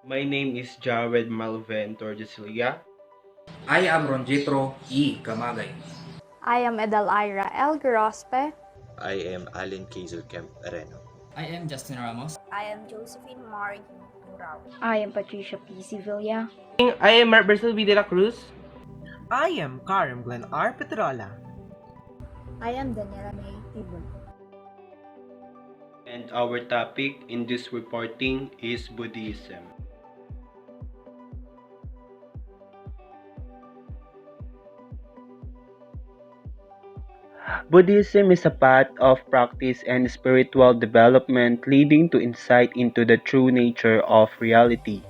My name is Jared Malven Tordesillas. I am Ronjitro E. Camagay. I am Adelaira L. Grospe. I am Allen Kaiser Kemp Areno. I am Justin Ramos. I am Josephine Marie Turao. I am Patricia P. Sevilla. I am Mark B. de la Cruz. I am Karim Glenn R. Petrola. I am Daniela May Tibon. And our topic in this reporting is Buddhism. Buddhism is a path of practice and spiritual development leading to insight into the true nature of reality.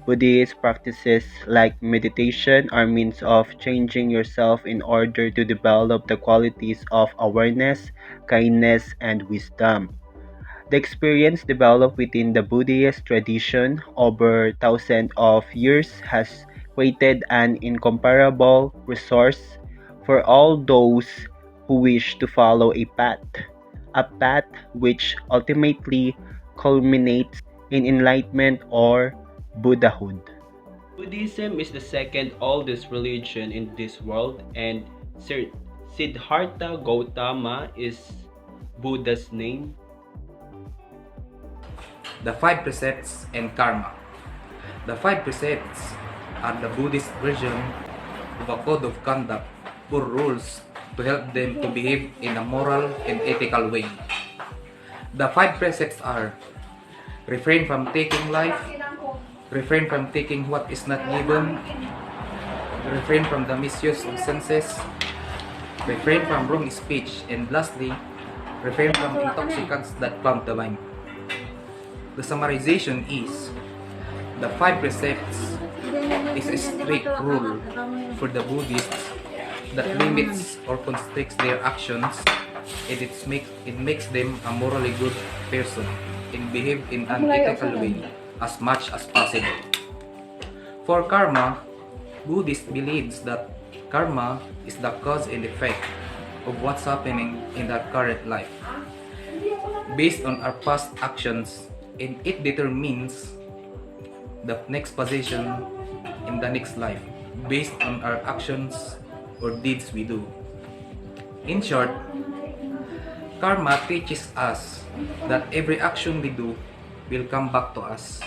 Buddhist practices like meditation are means of changing yourself in order to develop the qualities of awareness, kindness, and wisdom. The experience developed within the Buddhist tradition over thousands of years has created an incomparable resource for all those who wish to follow a path which ultimately culminates in enlightenment or Buddhahood. Buddhism is the second oldest religion in this world, and Siddhartha Gautama is Buddha's name. The Five Precepts and Karma. The Five Precepts are the Buddhist version of a code of conduct or rules to help them to behave in a moral and ethical way. The Five Precepts are: refrain from taking life, refrain from taking what is not given, refrain from the misuse of senses, refrain from wrong speech, and lastly, refrain from intoxicants that cloud the mind. The summarization is: the Five Precepts is a strict rule for the Buddhists that limits or constricts their actions, and it makes them a morally good person and behave in an ethical way as much as possible. For karma, Buddhist believes that karma is the cause and effect of what's happening in our current life, based on our past actions, and it determines the next position in the next life based on our actions or deeds we do. In short, karma teaches us that every action we do will come back to us.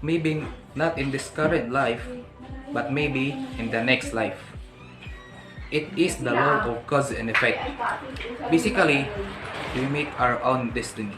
Maybe not in this current life, but maybe in the next life. It is the law of cause and effect. Basically, we make our own destiny.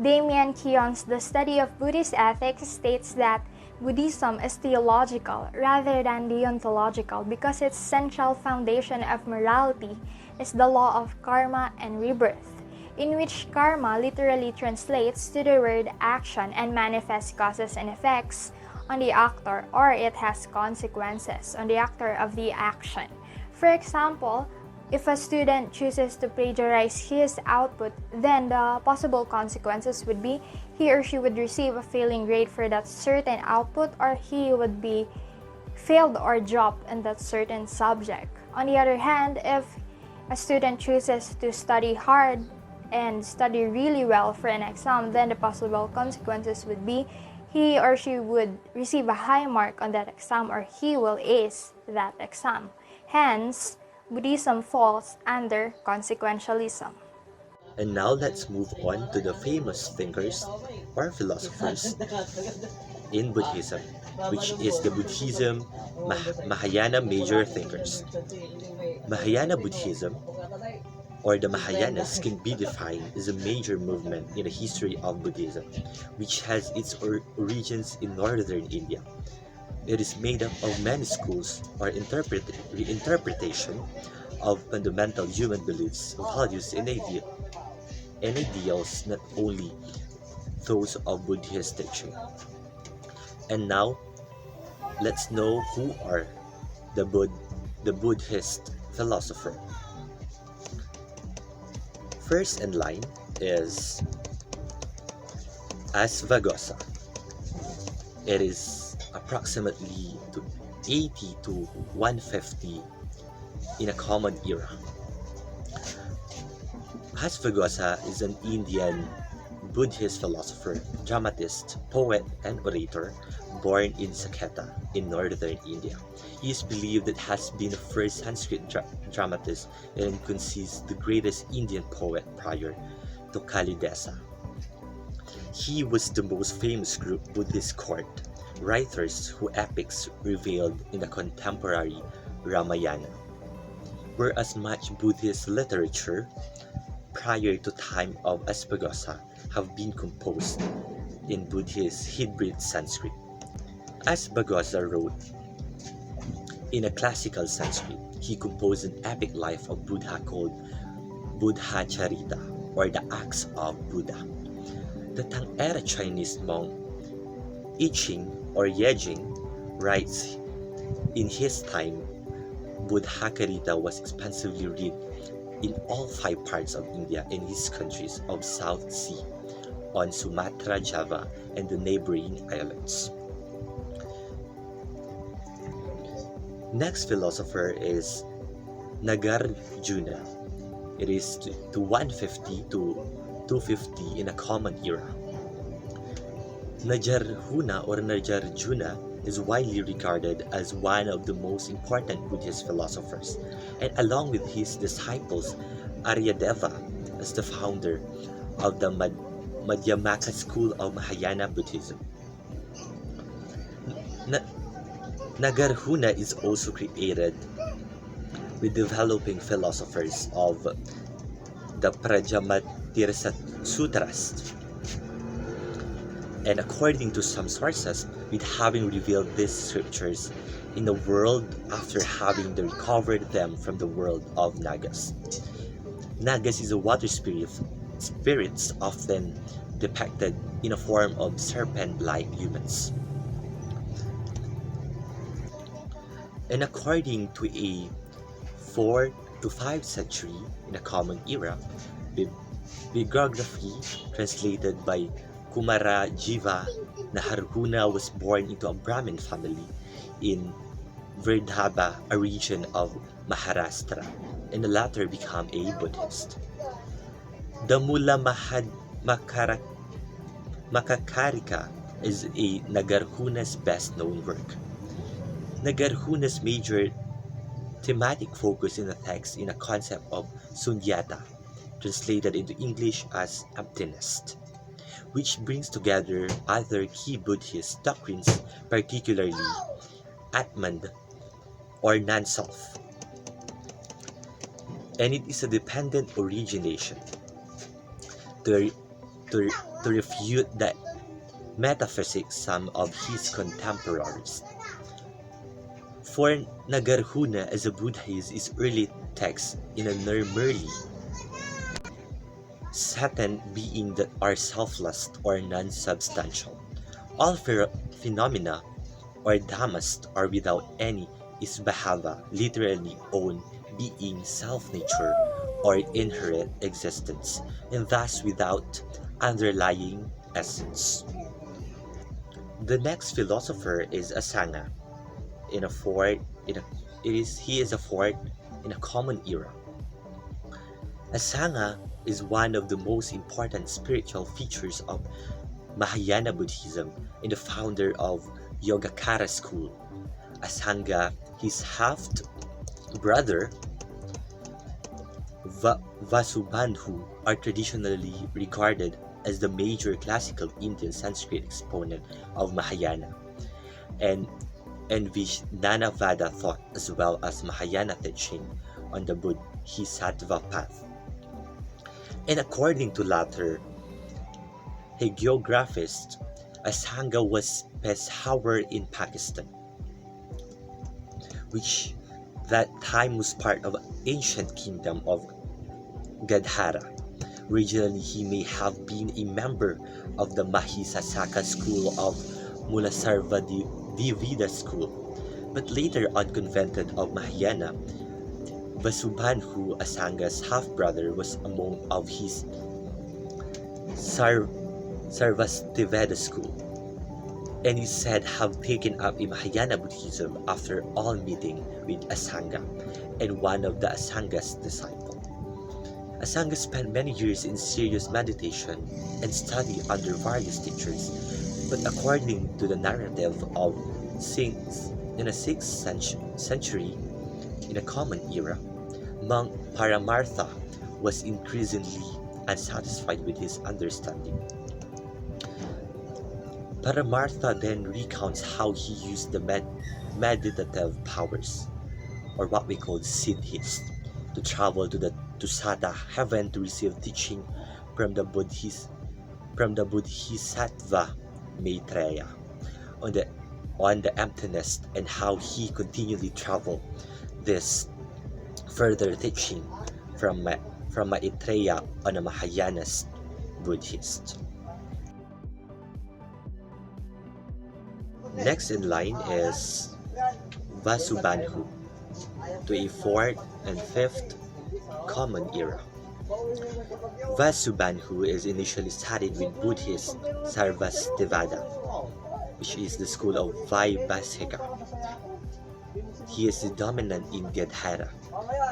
Damian Keon's The Study of Buddhist Ethics states that Buddhism is theological rather than deontological because its central foundation of morality is the law of karma and rebirth, in which karma literally translates to the word action and manifests causes and effects on the actor, or it has consequences on the actor of the action. For example, if a student chooses to plagiarize his output, then the possible consequences would be he or she would receive a failing grade for that certain output, or he would be failed or dropped in that certain subject. On the other hand, if a student chooses to study hard and study really well for an exam, then the possible consequences would be he or she would receive a high mark on that exam, or he will ace that exam. Hence, Buddhism falls under consequentialism. And now let's move on to the famous thinkers or philosophers in Buddhism, which is the Buddhism Mahayana major thinkers. Mahayana Buddhism, or the Mahayanas, can be defined as a major movement in the history of Buddhism, which has its origins in northern India. It is made up of many schools or reinterpretation of fundamental human beliefs, values, and ideals, not only those of Buddhist teaching. And now, let's know who are the Buddhist philosopher. First in line is Asvagosa. It is approximately 80 to 150 in a common era. Asvagosa is an Indian Buddhist philosopher, dramatist, poet, and orator, born in Saketa in northern India. He is believed that has been the first Sanskrit dramatist and consists the greatest Indian poet prior to Kalidasa. He was the most famous group Buddhist court writers whose epics revealed in the contemporary Ramayana. Whereas much Buddhist literature prior to time of Aspagosa have been composed in Buddhist hybrid Sanskrit. Aspagosa wrote in a classical Sanskrit. He composed an epic life of Buddha called Buddha Charita, or the Acts of Buddha. The Tang-era Chinese monk I Ching or Yejing writes, in his time, Buddhacharita was expansively read in all 5 parts of India and his countries of South Sea, on Sumatra, Java, and the neighboring islands. Next philosopher is Nagarjuna. It is to 150 to 250 in a common era. Nagarjuna or Nagarjuna is widely regarded as one of the most important Buddhist philosophers, and along with his disciples Aryadeva as the founder of the Madhyamaka school of Mahayana Buddhism. Nagarjuna is also created with developing philosophers of the Prajamatirsa Sutras, and according to some sources, with having revealed these scriptures in the world after having recovered them from the world of Nagas. Nagas is a water spirit, spirits often depicted in a form of serpent-like humans. And according to a 4 to 5 century in a common era, bibliography translated by Kumara Jiva, Nagarjuna was born into a Brahmin family in Virdhaba, a region of Maharashtra, and the latter became a Buddhist. The Mula Makakarika is a Nagarjuna's best-known work. Nagarjuna's major thematic focus in the text in a concept of sunyata, translated into English as emptiness, which brings together other key Buddhist doctrines, particularly Atman or non-self. And it is a dependent origination to refute the metaphysics some of his contemporaries. For Nagarjuna as a Buddhist is early text in a Nirmali, Satan being that are selfless or non-substantial. All phenomena or dhammas are without any isbhava, literally own being, self-nature, or inherent existence, and thus without underlying essence. The next philosopher is Asanga. He is a fourth in a common era. Asanga is one of the most important spiritual features of Mahayana Buddhism and the founder of Yogacara school. Asanga, his half-brother Vasubandhu, are traditionally regarded as the major classical Indian Sanskrit exponent of Mahayana and Vijnanavada thought, as well as Mahayana teaching on the Bodhisattva path. And according to latter hagiographists, Asanga was Peshawar in Pakistan, which that time was part of ancient kingdom of Gadhara. Originally, he may have been a member of the Mahisasaka school of Mulasarva Divida school, but later on converted of Mahayana. Vasubandhu, Asanga's half-brother, was among of his Sarvastiveda school, and is said have taken up a Mahayana Buddhism after all meeting with Asanga and one of the Asanga's disciples. Asanga spent many years in serious meditation and study under various teachers, but according to the narrative of saints in the 6th century, in a common era, monk Paramartha was increasingly unsatisfied with his understanding. Paramartha then recounts how he used the meditative powers, or what we call siddhis, to travel to the Tusata heaven to receive teaching from the Bodhisattva Maitreya on the emptiness, and how he continually traveled this further teaching from Maitreya on a Mahayanist Buddhist. Next in line is Vasubandhu, to a 4th and 5th Common Era. Vasubandhu is initially studied with Buddhist Sarvastivada, which is the school of Vaibhasika. He is the dominant in Gadhara,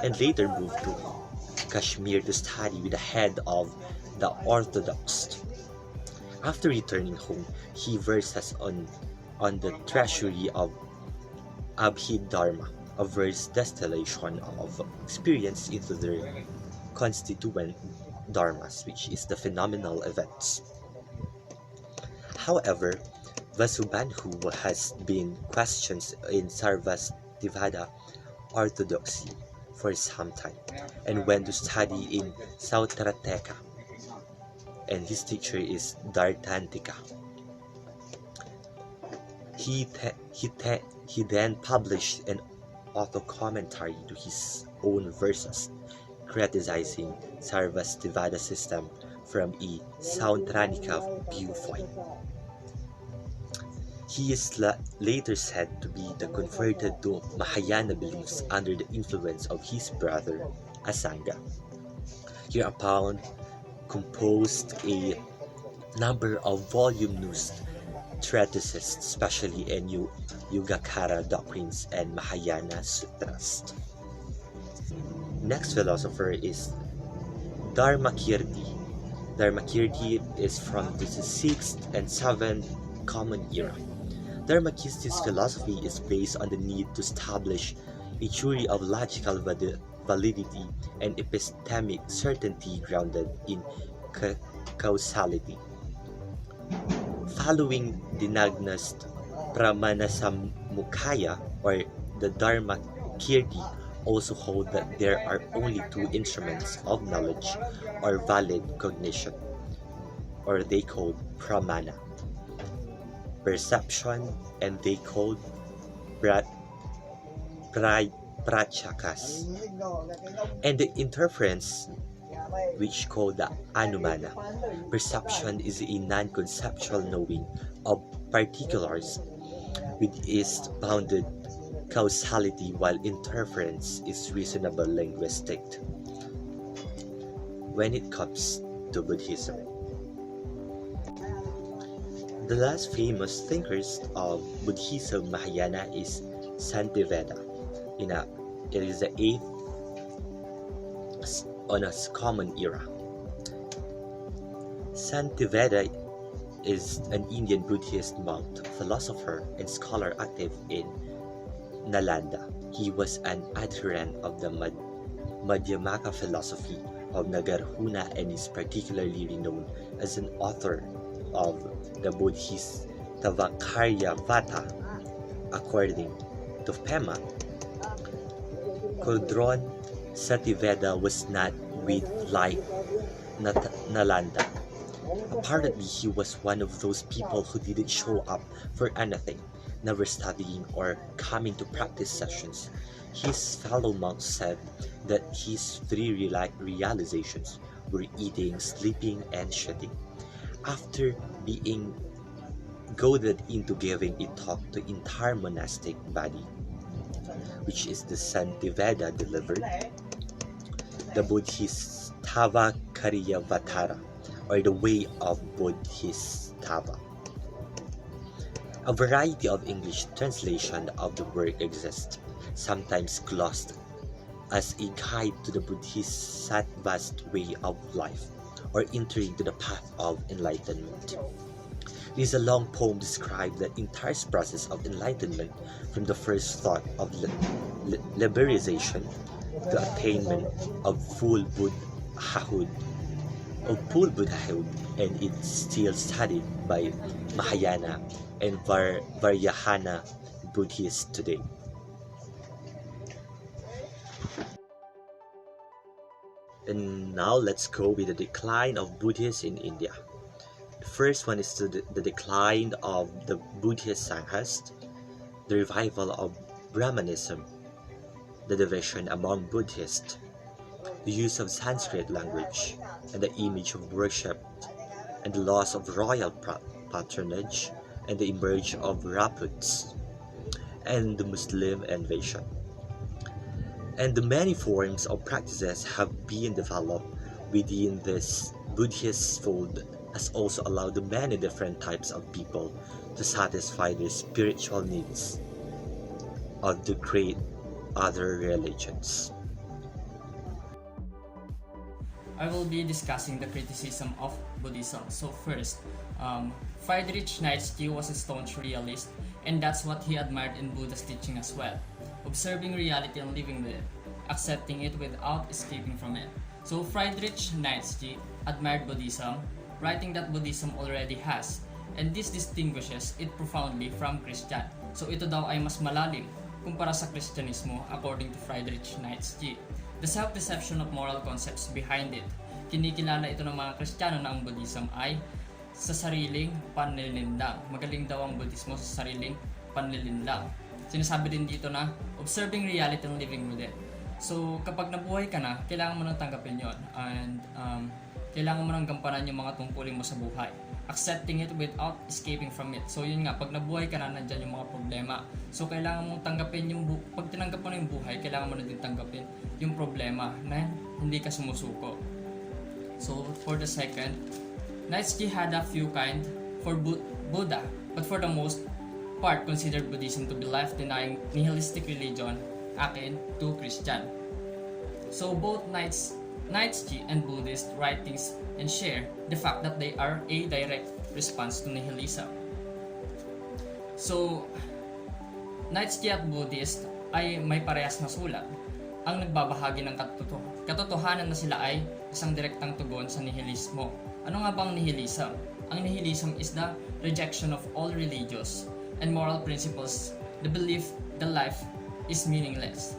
and later moved to Kashmir to study with the head of the Orthodox. After returning home, he verses on the treasury of Abhidharma, a verse distillation of experience into their constituent dharmas, which is the phenomenal events. However, Vasubandhu has been questioned in Sarvastivada orthodoxy for some time, and went to study in Sautrateka, and his teacher is Dartantika. He then published an auto-commentary to his own verses, criticizing Sarvastivada system from a Sautranika viewpoint. He is later said to be converted to Mahayana beliefs under the influence of his brother Asanga. Hereupon composed a number of voluminous treatises, especially in Yogacara doctrines and Mahayana sutras. Next philosopher is Dharmakirti. Dharmakirti is from the 6th and 7th Common Era. Dharmakirti's philosophy is based on the need to establish a theory of logical validity and epistemic certainty grounded in causality. Following Dinagnost Pramanasamukaya, or the Dharmakirti, also hold that there are only two instruments of knowledge or valid cognition, or they called pramana: perception, and they called prachakas, and the interference, which called the anumana. Perception is a non-conceptual knowing of particulars with its bounded causality, while interference is reasonable linguistic. When it comes to Buddhism, the last famous thinkers of Buddhism Mahayana is Santiveda. It is the 8th on a common era. Santiveda is an Indian Buddhist monk, philosopher, and scholar active in Nalanda. He was an adherent of the Madhyamaka philosophy of Nagarjuna and is particularly renowned as an author of the Bodhisattvakarya Vata. According to Pema, Kodron Sativeda was not with like Nalanda. Apparently, he was one of those people who didn't show up for anything, never studying or coming to practice sessions. His fellow monks said that his three realizations were eating, sleeping, and shitting. After being goaded into giving a talk to entire monastic body, which is the Santiveda delivered, the Bodhisattvakarya or the way of Bodhisattva. A variety of English translation of the work exists, sometimes glossed as a guide to the Bodhisattva's way of life, or entering to the path of enlightenment. It is a long poem describing the entire process of enlightenment from the first thought of liberalization to attainment of full Buddhahood, and it's still studied by Mahayana and Vajrayana Buddhists today. And now let's go with the decline of Buddhism in India. The first one is the decline of the Buddhist Sanghas, the revival of Brahmanism, the division among Buddhists, the use of Sanskrit language and the image of worship, and the loss of royal patronage, and the emergence of Rajputs, and the Muslim invasion. And the many forms of practices have been developed within this Buddhist fold has also allowed the many different types of people to satisfy their spiritual needs of the great other religions. I will be discussing the criticism of Buddhism. So first, Friedrich Nietzsche was a staunch realist, and that's what he admired in Buddha's teaching as well. Observing reality and living with it, accepting it without escaping from it. So Friedrich Nietzsche admired Buddhism, writing that Buddhism already has, and this distinguishes it profoundly from Christian. So ito daw ay mas malalim kumpara sa Kristyanismo according to Friedrich Nietzsche. The self-deception of moral concepts behind it. Kinikilala ito ng mga Kristiyano na ang Buddhism ay sa sariling panlilinlang. Magaling daw ang Buddhismo sa sariling panlilinlang. Sinasabi din dito na observing reality and living with it. So kapag nabuhay ka na, kailangan mo nang tanggapin yon, and kailangan mo nang gampanan yung mga tungkulin mo sa buhay. Accepting it without escaping from it. So yun nga, pag nabuhay ka na, nandyan yung mga problema. So kailangan mong tanggapin yung pag tinanggap mo na yung buhay, kailangan mo na din tanggapin yung problema na hindi ka sumusuko. So for the second, Nietzsche had a few kind for Buddha, but for the most part considered Buddhism to be life-denying nihilistic religion akin to Christian. So both Nietzsche and Buddhist writings and share the fact that they are a direct response to nihilism. So Nietzsche at Buddhist ay may parehas na sulat ang nagbabahagi ng katotohanan na sila ay isang direktang tugon sa nihilismo. Ano nga bang nihilism? Ang nihilism is the rejection of all religious and moral principles, the belief that life is meaningless.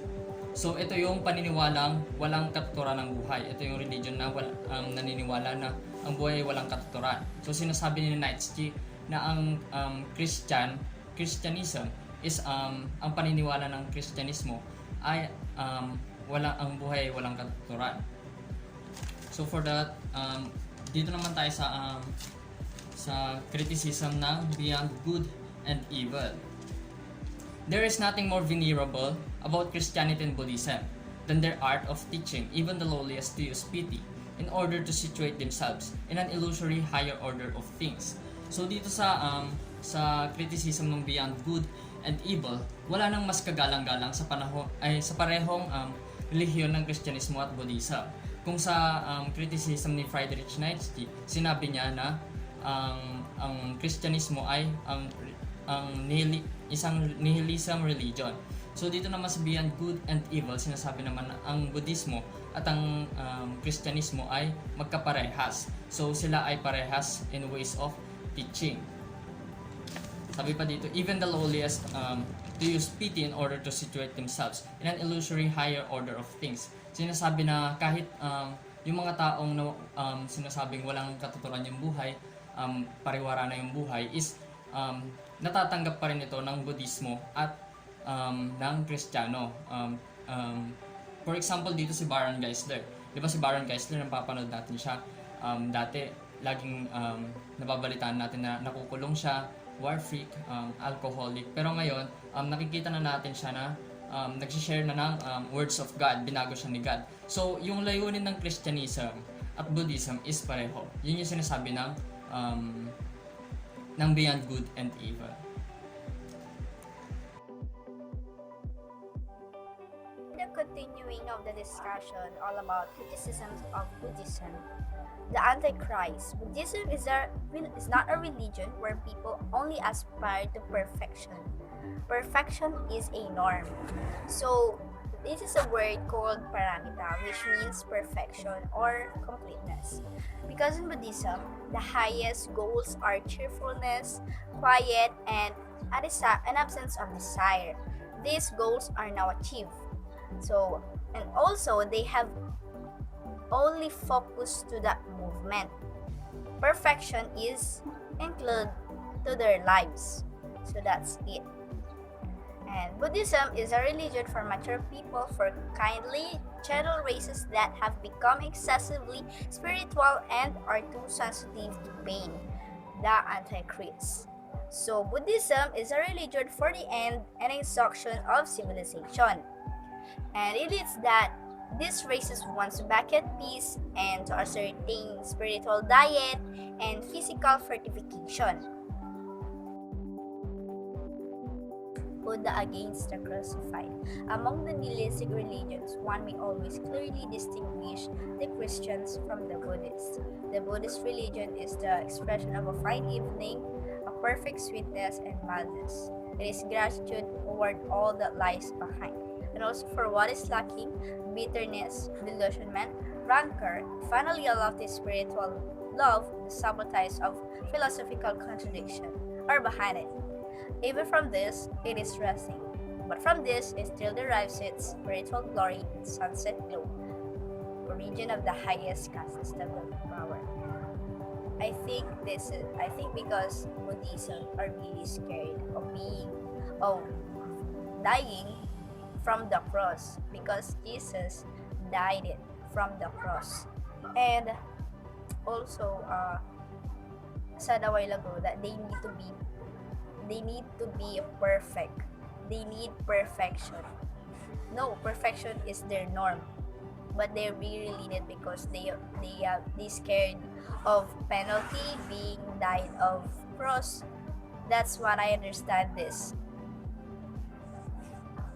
So ito yung paniniwalang walang katuturan ng buhay. Ito yung religion na naniniwala na ang buhay ay walang katuturan. So sinasabi ni Nietzsche na ang Christianism is ang paniniwala ng Kristyanismo ay ang buhay ay walang katuturan. So for that, dito naman tayo sa criticism ng beyond good and evil. There is nothing more venerable about Christianity and Buddhism than their art of teaching even the lowliest to use pity in order to situate themselves in an illusory higher order of things. So dito sa criticism ng beyond good and evil, wala nang mas kagalang-galang sa parehong relihiyon ng Kristyanismo at Buddhism. Kung sa criticism ni Friedrich Nietzsche, sinabi niya na ang Kristyanismo ay isang nihilism religion. So dito naman sa beyond good and evil, sinasabi naman na ang Buddhismo at ang Kristyanismo ay magkaparehas. So sila ay parehas in ways of teaching. Sabi pa dito, even the lowliest to use pity in order to situate themselves in an illusory higher order of things. Sinasabi na kahit yung mga taong sinasabing walang katuturan yung buhay, pariwara na yung buhay, is natatanggap pa rin ito ng Buddhismo at ng Kristiyano. For example, dito si Baron Geisler. Di ba si Baron Geisler, napapanood natin siya dati, laging nababalitaan natin na nakukulong siya, war freak, alcoholic. Pero ngayon, nakikita na natin siya na nagsishare na ng words of God, binago siya ni God. So, yung layunin ng Christianism at Buddhism is pareho. Yun yung sinasabi ng beyond good and evil. The continuing of discussion all about criticisms of Buddhism. The Antichrist. Buddhism is not a religion where people only aspire to perfection. Perfection is a norm. So, this is a word called paramita, which means perfection or completeness. Because in Buddhism, the highest goals are cheerfulness, quiet, and an absence of desire. These goals are now achieved. So, and also they have only focused to that movement. Perfection is included to their lives. So that's it. And Buddhism is a religion for mature people, for kindly, gentle races that have become excessively spiritual and are too sensitive to pain, the Antichrist. So, Buddhism is a religion for the end and exhaustion of civilization. And it is that these races wants back at peace and to ascertain spiritual diet and physical fortification. Buddha against the crucified. Among the nihilistic religions, one may always clearly distinguish the Christians from the Buddhists. The Buddhist religion is the expression of a fine evening, a perfect sweetness and mildness. It is gratitude toward all that lies behind, and also for what is lacking, bitterness, delusionment, rancor, finally a lofty spiritual love, the sabotage of philosophical contradiction, are behind it. Even from this, it is resting. But from this, it still derives its spiritual glory in sunset glow, origin of the highest contestable power. I think because Buddhism are really scared of dying from the cross, because Jesus died it from the cross. And also said a while ago that they need to be perfect. They need perfection. No, perfection is their norm, but they really need it because they scared of penalty, being died of cross. That's what I understand this.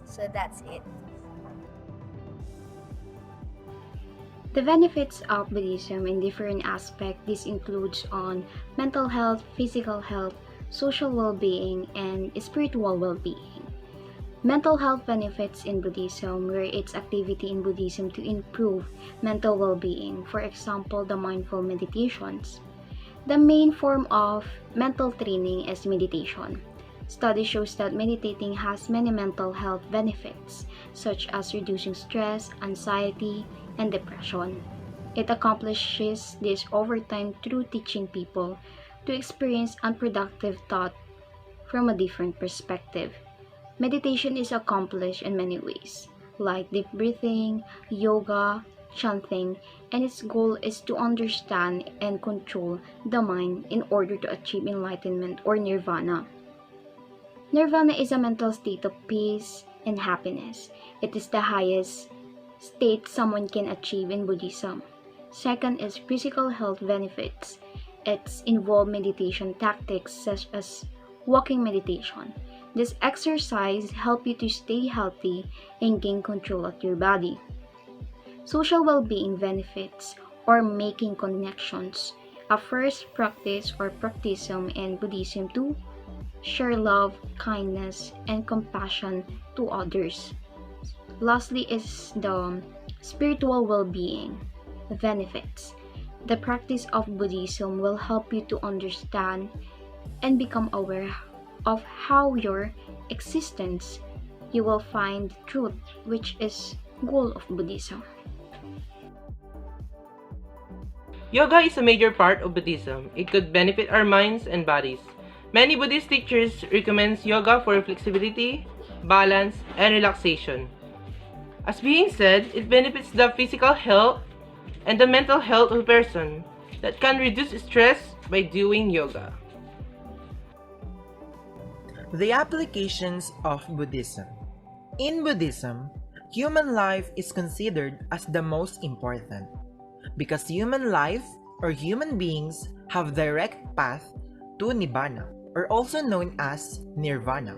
So that's it. The benefits of Buddhism in different aspects. This includes on mental health, physical health, social well-being, and spiritual well-being. Mental health benefits in Buddhism, where its activity in Buddhism to improve mental well-being, for example, the mindful meditations. The main form of mental training is meditation. Study shows that meditating has many mental health benefits, such as reducing stress, anxiety, and depression. It accomplishes this over time through teaching people to experience unproductive thought from a different perspective. Meditation is accomplished in many ways, like deep breathing, yoga, chanting, and its goal is to understand and control the mind in order to achieve enlightenment or nirvana. Nirvana is a mental state of peace and happiness. It is the highest state someone can achieve in Buddhism. Second is physical health benefits. It's involve meditation tactics such as walking meditation. This exercise help you to stay healthy and gain control of your body. Social well-being benefits or making connections. A first practice or practice in Buddhism to share love, kindness, and compassion to others. Lastly is the spiritual well-being benefits. The practice of Buddhism will help you to understand and become aware of how your existence. You will find truth, which is goal of Buddhism. Yoga is a major part of Buddhism. It could benefit our minds and bodies. Many Buddhist teachers recommend yoga for flexibility, balance, and relaxation. As being said, it benefits the physical health and the mental health of a person that can reduce stress by doing yoga. The applications of Buddhism. In Buddhism, human life is considered as the most important because human life or human beings have direct path to Nibbana, or also known as Nirvana,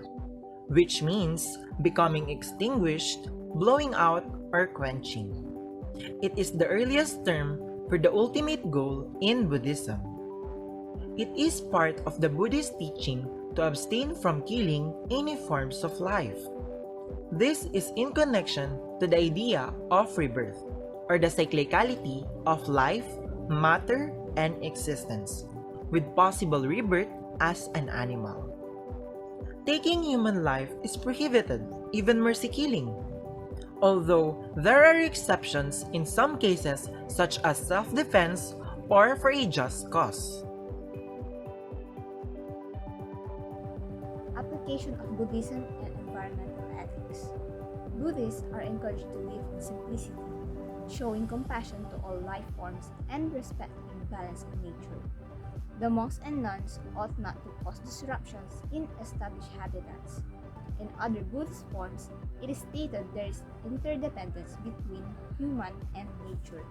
which means becoming extinguished, blowing out, or quenching. It is the earliest term for the ultimate goal in Buddhism. It is part of the Buddhist teaching to abstain from killing any forms of life. This is in connection to the idea of rebirth, or the cyclicality of life, matter, and existence, with possible rebirth as an animal. Taking human life is prohibited, even mercy killing. Although there are exceptions in some cases such as self-defense or for a just cause. Application of Buddhism and environmental ethics. Buddhists are encouraged to live in simplicity, showing compassion to all life forms and respecting balance in nature. The monks and nuns ought not to cause disruptions in established habitats. In other Buddhist forms, it is stated there is interdependence between human and nature.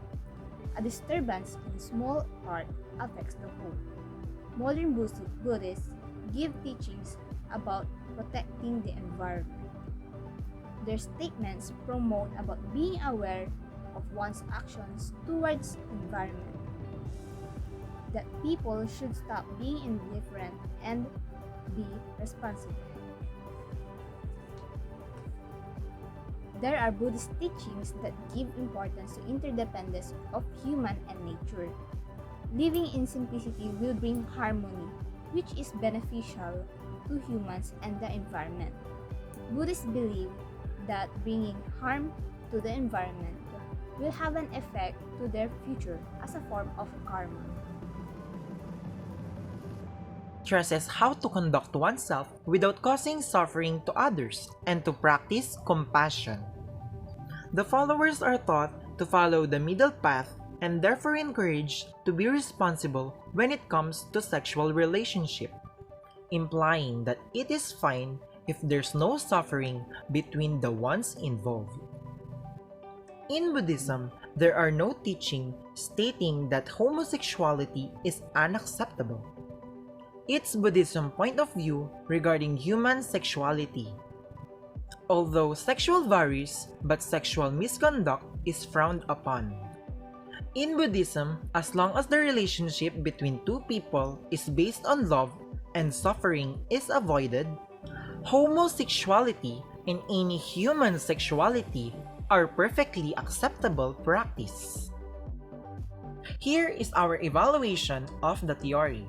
A disturbance in a small part affects the whole. Modern Buddhists give teachings about protecting the environment. Their statements promote about being aware of one's actions towards environment, that people should stop being indifferent and be responsible. There are Buddhist teachings that give importance to interdependence of human and nature. Living in simplicity will bring harmony, which is beneficial to humans and the environment. Buddhists believe that bringing harm to the environment will have an effect to their future as a form of karma. Stresses how to conduct oneself without causing suffering to others and to practice compassion. The followers are taught to follow the middle path and therefore encouraged to be responsible when it comes to sexual relationship, implying that it is fine if there's no suffering between the ones involved. In Buddhism, there are no teaching stating that homosexuality is unacceptable. It's Buddhism point of view regarding human sexuality. Although sexual varies, but sexual misconduct is frowned upon. In Buddhism, as long as the relationship between two people is based on love and suffering is avoided, homosexuality and any human sexuality are perfectly acceptable practice. Here is our evaluation of the theory.